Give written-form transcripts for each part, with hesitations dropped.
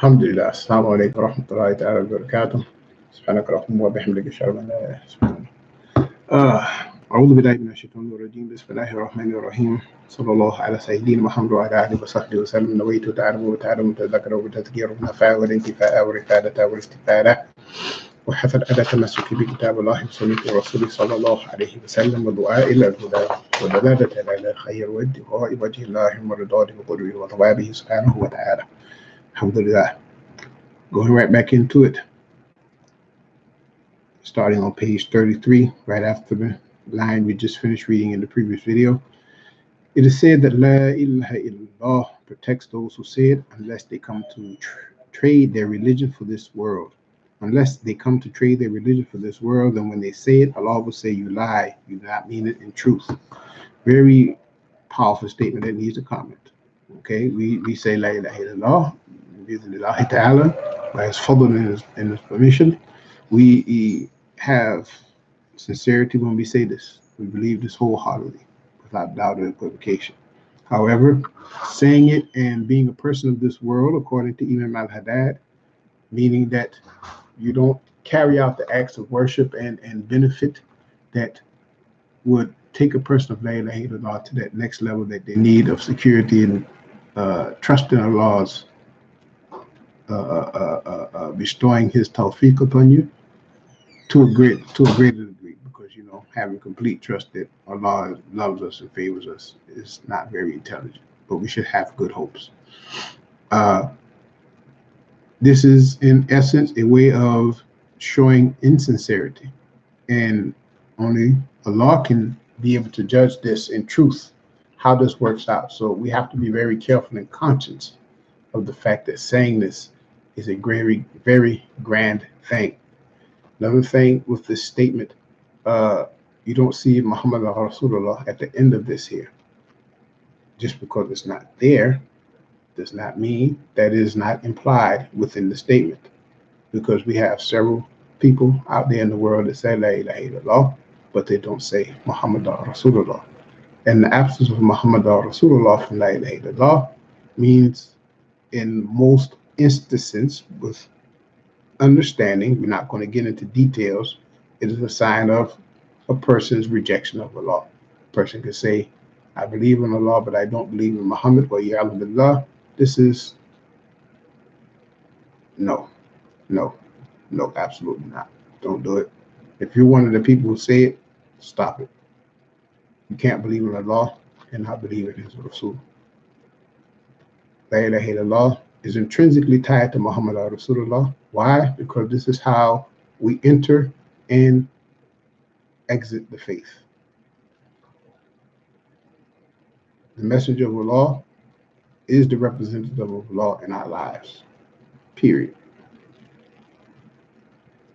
الحمد لله. السلام عليكم ورحمة الله تعالى وبركاته. سبحانك اللهم وبحمدك أشهد أن لا إله إلا أنت. آه أعوذ بالله من الشيطان الرجيم. بسم الله الرحمن الرحيم. صلى الله على سيدنا محمد وعلى آله وصحبه وسلم. نويت تعلم وتعلم وتذكر وتذكير ونفع والانتفاع والرفادة والاستفادة وحفظ أداة التمسك بكتاب الله وسنة رسوله صلى الله عليه وسلم ودعاء إلى الهدى ودلالة على الخير وابتغاء وجه الله ورضاه بقدره وثوابه سبحانه وتعالى. الحمد لله. Going right back into it, starting on page 33, right after the line we just finished reading in the previous video. It is said that La ilaha illallah protects those who say it unless they come to trade their religion for this world. Unless they come to trade their religion for this world, then when they say it, Allah will say, you lie, you do not mean it in truth. Very powerful statement that needs a comment. Okay, we say La ilaha illallah, bi'idhnillahi ta'ala, by His fadl and His permission. We have sincerity when we say this. We believe this wholeheartedly, without doubt or equivocation. However, saying it and being a person of this world, according to Imam Al-Haddad, meaning that you don't carry out the acts of worship and benefit that would take a person of La ilaha illallah to that next level that they need of security and trust in Allah's bestowing His tawfiq upon you to a greater degree, because having complete trust that Allah loves us and favors us is not very intelligent, but we should have good hopes. This is in essence a way of showing insincerity, and only Allah can be able to judge this in truth, how this works out. So we have to be very careful and conscious of the fact that saying this is a very, very grand thing. Another thing with this statement, you don't see Muhammad Rasulullah at the end of this here. Just because it's not there does not mean that it is not implied within the statement, because we have several people out there in the world that say La ilaha illallah, but they don't say Muhammad Rasulullah. And the absence of Muhammad Rasulullah from La ilaha illallah means, in most instances, with understanding, we're not going to get into details, it is a sign of a person's rejection of Allah. A person could say, I believe in Allah, but I don't believe in Muhammad, wa ya'lam billah. This is no, absolutely not. Don't do it. If you're one of the people who say it, stop it. You can't believe in Allah and not believe in His Rasul. La ilaha illallah is intrinsically tied to Muhammad Rasulullah. Why? Because this is how we enter and exit the faith. The messenger of Allah is the representative of Allah in our lives, period.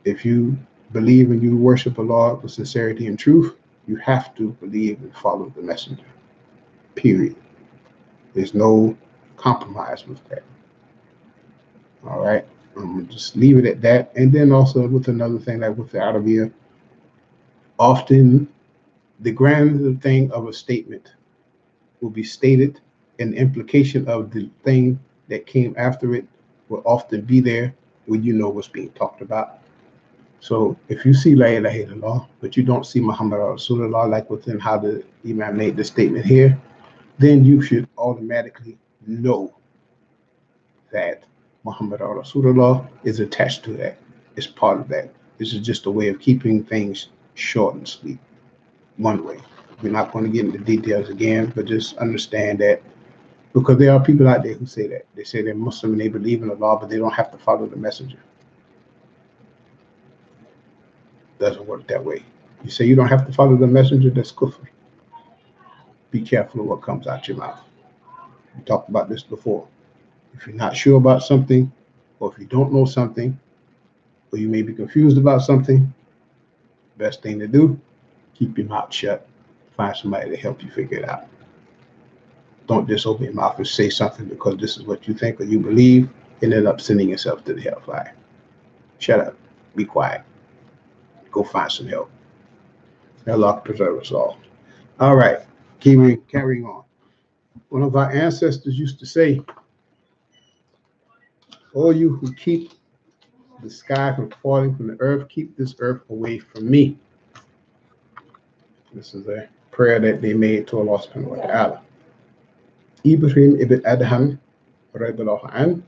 If you believe and you worship Allah with sincerity and truth, you have to believe and follow the messenger, period. There's no compromise with that. All right, I'm going to just leave it at that. And then also with another thing, like with the Arabiya, often the grand thing of a statement will be stated, and the implication of the thing that came after it will often be there when you know what's being talked about. So if you see La ilaha illallah, but you don't see Muhammad Rasulullah, like within how the Imam made the statement here, then you should automatically know that Muhammad Rasulullah is attached to that. It's part of that. This is just a way of keeping things short and sweet. One way. We're not going to get into details again, but just understand that, because there are people out there who say that. They say they're Muslim and they believe in Allah, but they don't have to follow the messenger. Doesn't work that way. You say you don't have to follow the messenger, that's kufr. Be careful of what comes out your mouth. We talked about this before. If you're not sure about something, or if you don't know something, or you may be confused about something, best thing to do, keep your mouth shut. Find somebody to help you figure it out. Don't just open your mouth and say something because this is what you think or you believe, and end up sending yourself to the hellfire. Shut up. Be quiet. Go find some help. Allah preserve us all. All right. Carrying on. One of our ancestors used to say, all you who keep the sky from falling from the earth, keep this earth away from me. This is a prayer that they made to Allah subhanahu wa ta'ala. Ibrahim ibn Adham, radiallahu anhu,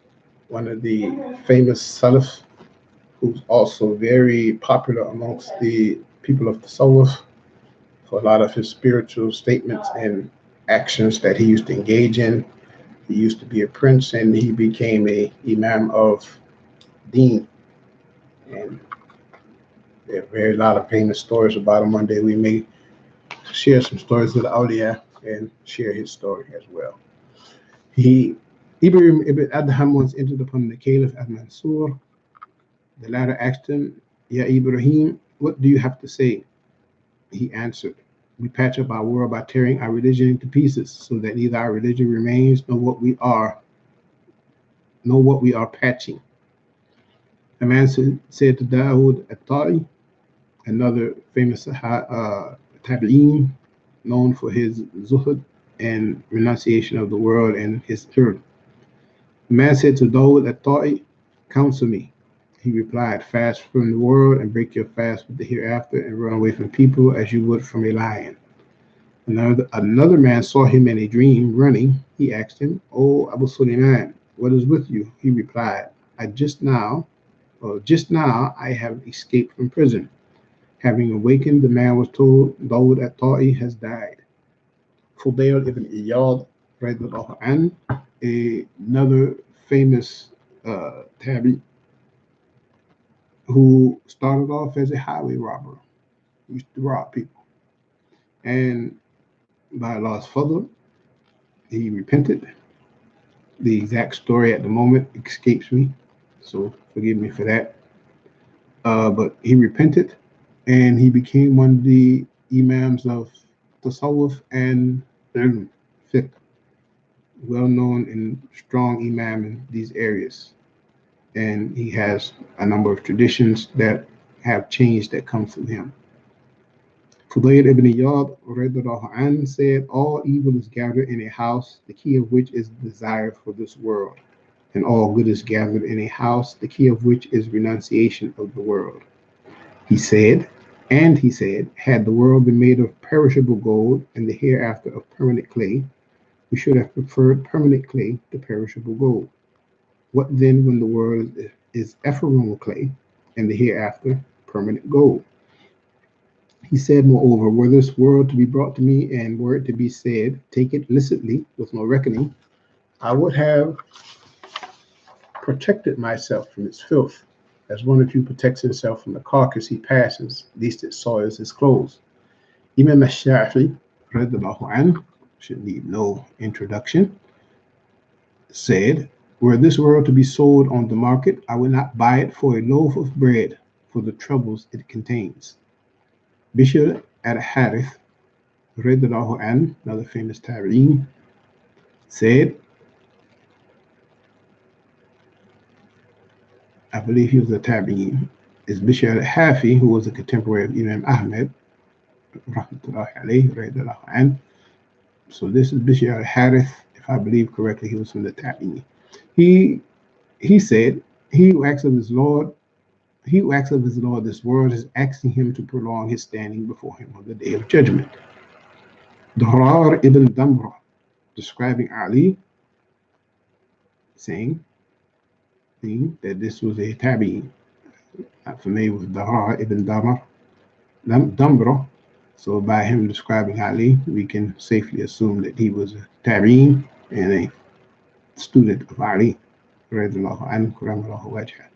one of the famous Salaf, who's also very popular amongst the people of the Tasawwuf for a lot of his spiritual statements and actions that he used to engage in. He used to be a prince and he became a Imam of Deen. And there are very lot of famous stories about him. One day we may share some stories with Aulia and share his story as well. Ibrahim ibn Adham once entered upon the Caliph al-Mansur. The latter asked him, Ya Ibrahim, what do you have to say? He answered, we patch up our world by tearing our religion into pieces, so that neither our religion remains nor what we are patching. A man said to Dawood at-Ta'i, another famous tabi'een, known for his zuhud and renunciation of the world and his turn. The man said to Dawood at-Ta'i, counsel me. He replied, fast from the world and break your fast with the hereafter and run away from people as you would from a lion. Another man saw him in a dream running. He asked him, O Abu Sulaiman, what is with you? He replied, just now I have escaped from prison. Having awakened, the man was told Dawood at-Ta'i has died. Fudayl ibn Iyad, radiallahu anhu, another famous tabi, who started off as a highway robber. He used to rob people. And by Allah's fadl, he repented. The exact story at the moment escapes me, so forgive me for that. But he repented, and he became one of the Imams of Tasawwuf and Fiqh, well-known and strong Imam in these areas. And he has a number of traditions that have changed that come from him. Fudayl ibn Iyad radiallahu anhu said, all evil is gathered in a house, the key of which is desire for this world. And all good is gathered in a house, the key of which is renunciation of the world. He said, had the world been made of perishable gold and the hereafter of permanent clay, we should have preferred permanent clay to perishable gold. What then when the world is ephemeral clay and the hereafter permanent gold? He said, moreover, were this world to be brought to me and were it to be said, take it licitly with no reckoning, I would have protected myself from its filth, as one of you protects himself from the carcass he passes, lest it soils his clothes. Imam al-Shafi'i, radiallahu anhu, should need no introduction, said, were this world to be sold on the market, I would not buy it for a loaf of bread for the troubles it contains. Bishr al-Harith, radiallahu anhu, another famous tabi'een, said, I believe he was a tabi'een, is Bishr al-Hafi, who was a contemporary of Imam Ahmed, rahmatullahi alayhi, radiallahu anhu. So this is Bishr al-Harith, if I believe correctly, he was from the tabi'een. He said, he who acts of his Lord, this world is asking him to prolong his standing before him on the day of judgment. Dhrar ibn Damrah, describing Ali, saying that this was a tabi'een. Not familiar with Dhrar ibn Damrah, so by him describing Ali, we can safely assume that he was a tabi'een and a student of Ali, radiallahu anhu, karamallahu wajhah.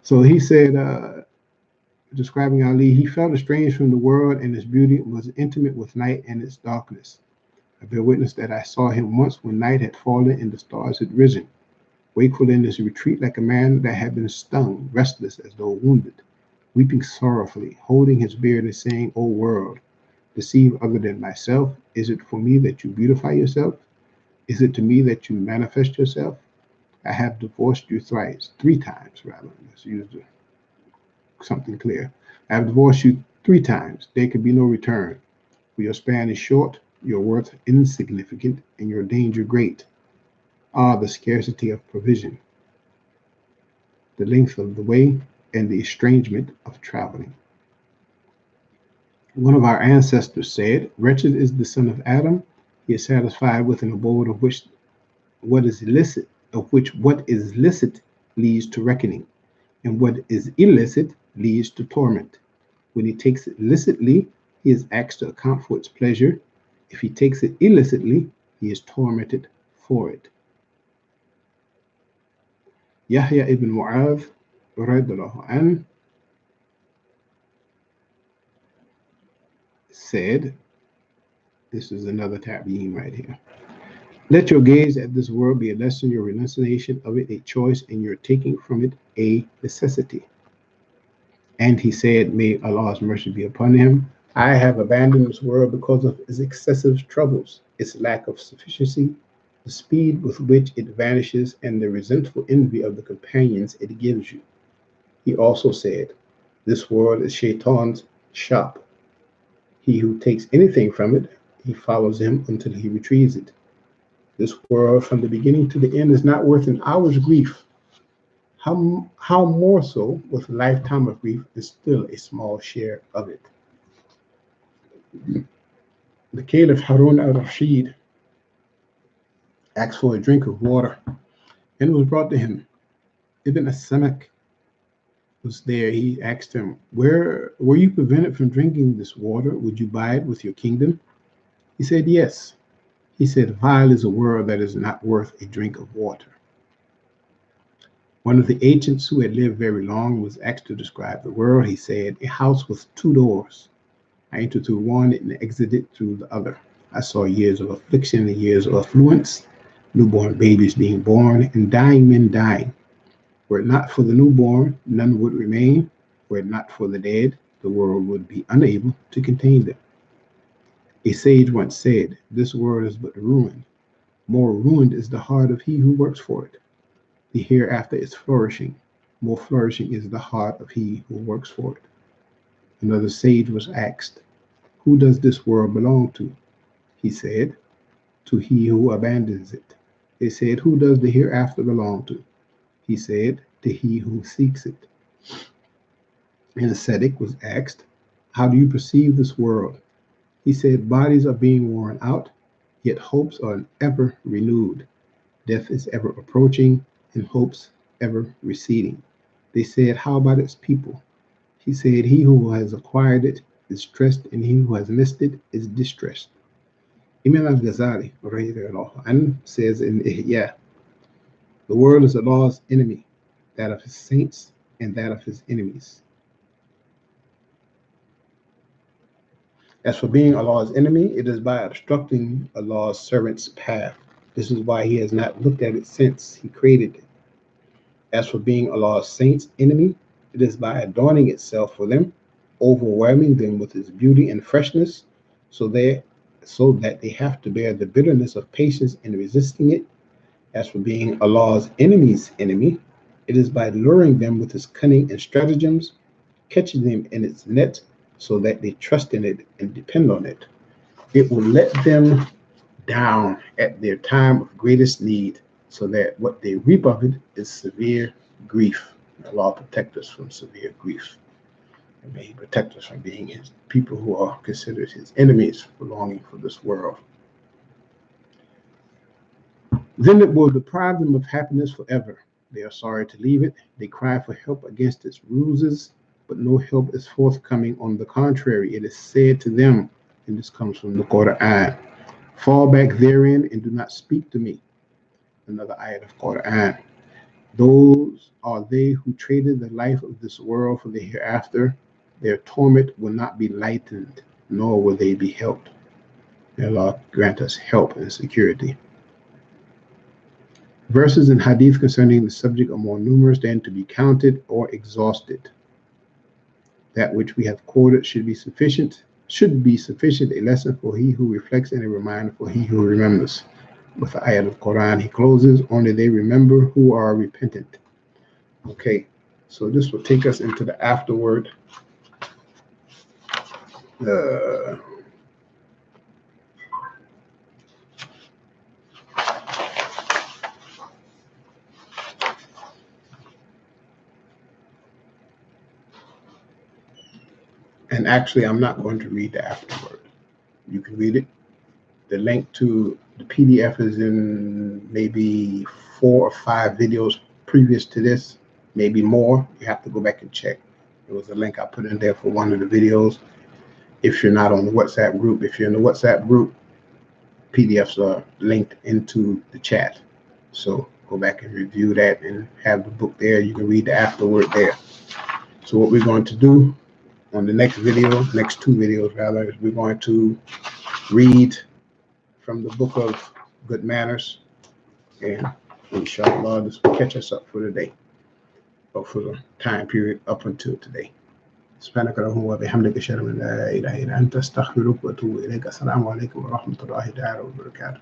So he said, describing Ali, he felt estranged from the world and its beauty, was intimate with night and its darkness. I bear witness that I saw him once when night had fallen and the stars had risen, wakeful in his retreat like a man that had been stung, restless as though wounded, weeping sorrowfully, holding his beard and saying, O world, deceive other than myself, is it for me that you beautify yourself? Is it to me that you manifest yourself? I have divorced you three times rather. Let's use something clear. I have divorced you 3 times. There could be no return. For your span is short, your worth insignificant, and your danger great. are the scarcity of provision, the length of the way, and the estrangement of traveling. One of our ancestors said, "Wretched is the son of Adam. He is satisfied with an abode of which what is licit leads to reckoning, and what is illicit leads to torment. When he takes it licitly, he is asked to account for its pleasure. If he takes it illicitly, he is tormented for it." Yahya ibn Mu'adh radiallahu anhu said, this is another tabi'in right here, "Let your gaze at this world be a lesson, your renunciation of it a choice, and your taking from it a necessity." And he said, may Allah's mercy be upon him, "I have abandoned this world because of its excessive troubles, its lack of sufficiency, the speed with which it vanishes, and the resentful envy of the companions it gives you." He also said, "This world is Shaitan's shop. He who takes anything from it, he follows him until he retrieves it. This world from the beginning to the end is not worth an hour's grief. How more so with a lifetime of grief is still a small share of it." The Caliph Harun al-Rashid asked for a drink of water, and it was brought to him. Ibn as-Samak was there. He asked him, "Were you prevented from drinking this water? Would you buy it with your kingdom?" He said, "Yes." He said, "Vile is a world that is not worth a drink of water." One of the ancients who had lived very long was asked to describe the world. He said, "A house with two doors. I entered through one and exited through the other. I saw years of affliction and years of affluence, newborn babies being born, and dying men dying. Were it not for the newborn, none would remain. Were it not for the dead, the world would be unable to contain them." A sage once said, "This world is but ruin. More ruined is the heart of he who works for it. The hereafter is flourishing. More flourishing is the heart of he who works for it." Another sage was asked, "Who does this world belong to?" He said, "To he who abandons it." They said, "Who does the hereafter belong to?" He said, "To he who seeks it." An ascetic was asked, "How do you perceive this world?" He said, "Bodies are being worn out, yet hopes are ever renewed. Death is ever approaching, and hopes ever receding." They said, "How about its people?" He said, "He who has acquired it is stressed, and he who has missed it is distressed." Imam al-Ghazali says in Ihya, "The world is Allah's enemy, that of his saints and that of his enemies." As for being Allah's enemy, it is by obstructing Allah's servant's path. This is why he has not looked at it since he created it. As for being Allah's saints' enemy, it is by adorning itself for them, overwhelming them with its beauty and freshness, so that they have to bear the bitterness of patience in resisting it. As for being Allah's enemy's enemy, it is by luring them with its cunning and stratagems, catching them in its net, so that they trust in it and depend on it. It will let them down at their time of greatest need, so that what they reap of it is severe grief. Allah protect us from severe grief, and may He protect us from being His people who are considered His enemies for longing for this world. Then it will deprive them of happiness forever. They are sorry to leave it. They cry for help against its ruses, but no help is forthcoming. On the contrary, it is said to them, and this comes from the Quran, "Fall back therein and do not speak to me." Another ayat of Quran. Those are they who traded the life of this world for the hereafter. Their torment will not be lightened, nor will they be helped. May Allah grant us help and security. Verses in Hadith concerning the subject are more numerous than to be counted or exhausted. That which we have quoted should be sufficient, a lesson for he who reflects and a reminder for he who remembers. With the ayat of Quran, he closes, "Only they remember who are repentant." Okay, so this will take us into the afterword. actually, I'm not going to read the afterword. You can read it. The link to the PDF is in maybe 4 or 5 videos previous to this, maybe more. You have to go back and check. There was a link I put in there for one of the videos. If you're not on the WhatsApp group, if you're in the WhatsApp group, PDFs are linked into the chat. So go back and review that and have the book there. You can read the afterword there. So what we're going to do on the next video, next 2 videos rather, is we're going to read from the book of good manners, and inshallah this will catch us up for the day, or for the time period up until today. سبحانك اللهم وبحمدك اشهد ان لا اله الا انت استغفرك واتوب اليك. السلام عليكم ورحمه الله تعالى وبركاته.